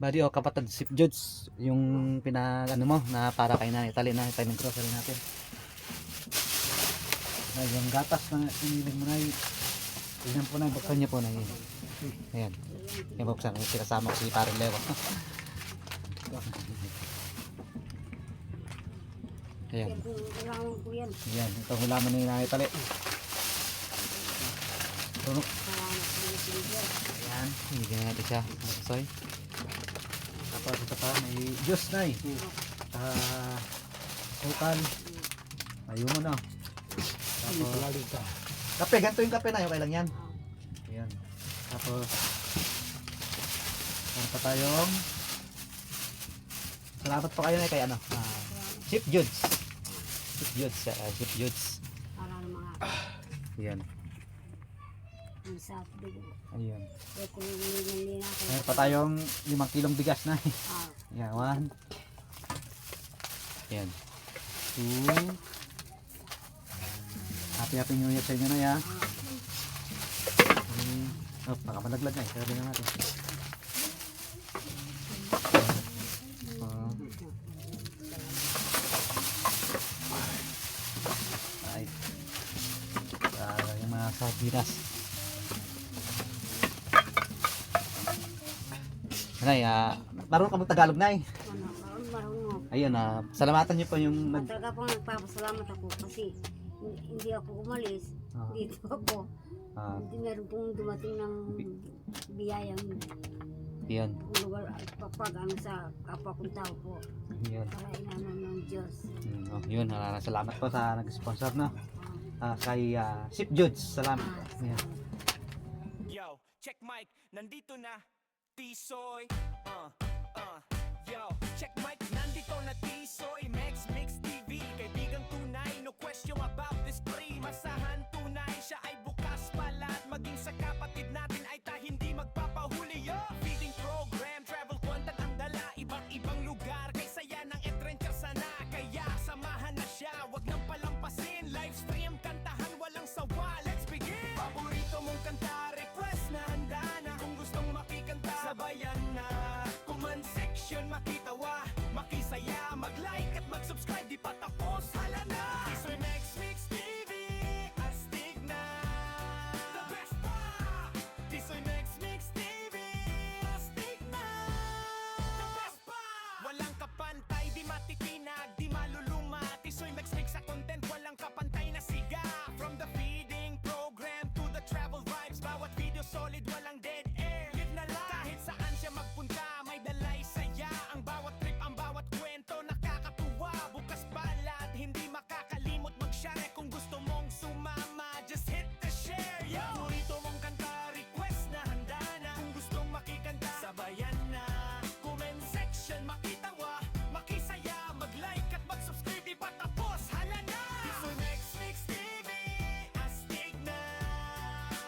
Bali o kapatid si Judes, yung pinag ano mo na para kay Nanay Tali na tayo ng grocery natin. Ay, yung gatas na inilig mo na tignan po na, buksan niyo po na yun. Ayan, yung buksan, yung sinasama ko si Parang Lewa. Ayan, ayan, ito hulaman ni Nanay Tali. Tunok. Ayan, higyan natin siya. Soy. Tapos ito pa, may juice na eh. Sukal. Ayun mo na. Tapos, kape, ganito yung kape na yun, kailang yan. Ayan. Tapos, meron pa tayong, salamat po kayo na kay ano, Chip Judes. Chip Judes, Chip Judes. Ayan. Ayan. Meron pa tayong 5 kilong bigas na eh. Ayan, 1. Ayan. 2. Happy New Year sa inyo na ya. Oh, baka malaglag na eh. Sabi na natin. Ay. Yung mga sardinas. Nay, marunong ka mong Tagalog, Nay. Ayun, salamatan niyo po yung Talaga pong nagpapasalamat ako kasi hindi ako umalis. Dito ako. Hindi meron pong dumating ng biyayang yun. lugar at papag ang sa kapwa kong tao po. Yun. Para inaman ng Diyos. Yun, salamat po sa nag-sponsor na. Kay Sip Judes, salamat. Yan. Yo, check mic, nandito na Tisoy. Yo, check mic, nandito na Tisoy. Mix TV, kaibigang tunay. No question about this pre. Masahan tunay, siya ay bukas pala. At maging sa kapatid natin ay hindi magpapahuli. Yo, feeding program, travel content ang dala. Iba't ibang lugar, kay saya ng adventure sana. Kaya samahan na siya, wag nang palampasin. Live stream, kantahan, walang sawa. Let's begin! Paborito mong kanta, request na handa na. Kung gustong makikanta, sabayan na. Comment section, makitawa, makisaya. Mag-like at mag-subscribe, di pa tapos, hala na. Tisoy Mix TV, astig na. The best pa! Tisoy Mix TV, astig na. The best pa! Walang kapantay, di matitinag, di maluluma. Tisoy Mix sa content, walang kapantay na siga. From the feeding program to the travel vibes, bawat video solid, walang dead air. Live na lang, kahit saan siya magpunta, may dalay saya. Ang bawat trip, ang bawat kwento, nakakatuwa. Bukas balad, hindi makakalimot mag-share. Kung gusto mong sumama, just hit the share. Yo! Paborito mong kanta, request na handa na. Kung gustong makikanta, sabayan na. Comment section, makitawa, makisaya. Mag-like at mag-subscribe, di pa tapos, hala na. Tisoy Mix TV, astig na.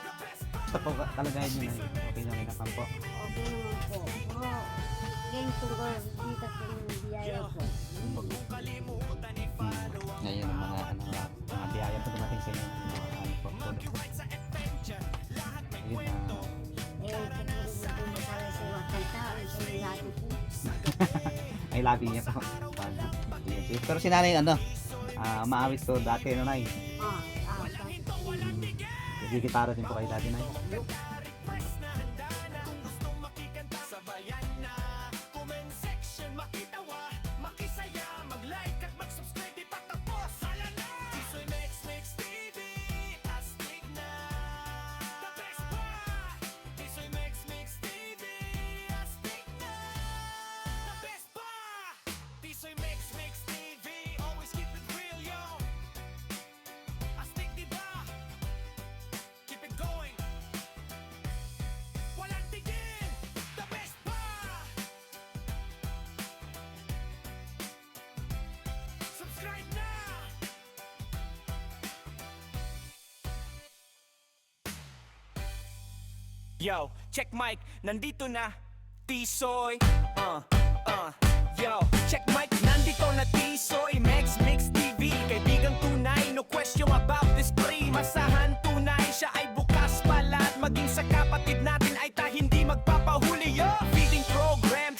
The best pa! Ito po kalagayan nyo na yun. Okay na naman po. Okay naman po. Pero, ganyan tungkol dito sa biyaya po. Huwag mong kalimutan i-follow ang Ngayon ang mga biyaya po dumating sa inyo. right sa adventure. Lahat may Ayun, kwento. Kung masaya sa iwag kanta, ay lahat po. ay labi niya po. Yes. Pero si nanay maawit to dati na nay. Gigitara din po kayo dati nay. Sabayan na. Comment section, makitawa, makisaya. Mag-like at mag-subscribe, di pa tapos, hala na. Tisoy Mix TV, astig na. The best pa! Tisoy Mix TV, astig na. The best pa! Tisoy Mix TV, always keep it real, yo. Astig, di ba? Keep it going. Walang tigil. The best pa. Subscribe na. Yo, check mic, nandito na Tisoy. Yo, check mic, nandito na Tisoy. Mix TV, kaibigang tunay. No question about this pre. Masahan tunay, siya ay bukas pala. At maging sa kapatid natin ay hindi magpapahuli. Yo, feeding program,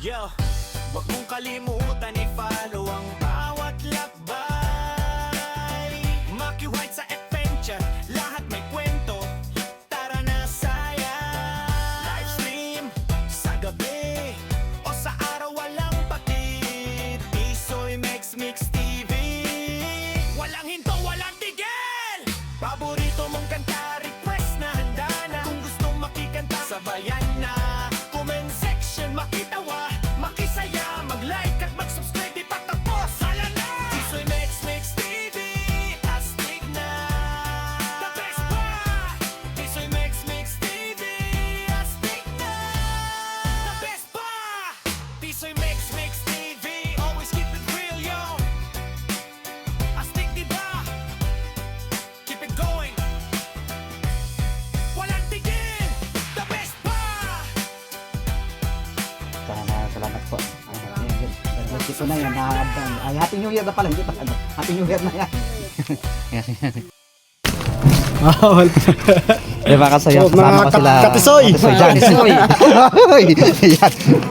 Yo, wag mong kalimutan i-follow ang bawat lakbay. Maki White sa adventure, lahat may kwento. Tara na saya. Livestream sa gabi o sa araw, walang pakit. Tisoy Mex Mix TV, walang hinto, walang tigil. Paborito mong kanta, request na handa na. Kung gusto makikanta, sabayan na. Comment section, makitawa, makisaya, mag-like at mag-subscribe, di pa tapos. Hala na! Tisoy Mex Mix TV, astig na. The best pa! Tisoy Mex Mix TV, astig na. The best pa! Tisoy Mex Mix TV, always keep it real, yo. Astig, di ba? Keep it going. Walang tigil. The best pa! Salamat po. Ito na yan. Ay, Happy New Year na pala. Hindi pa. Happy New Year na yan. Diba kasaya? Kasama ko sila. Katisoy! Katisoy. Yan.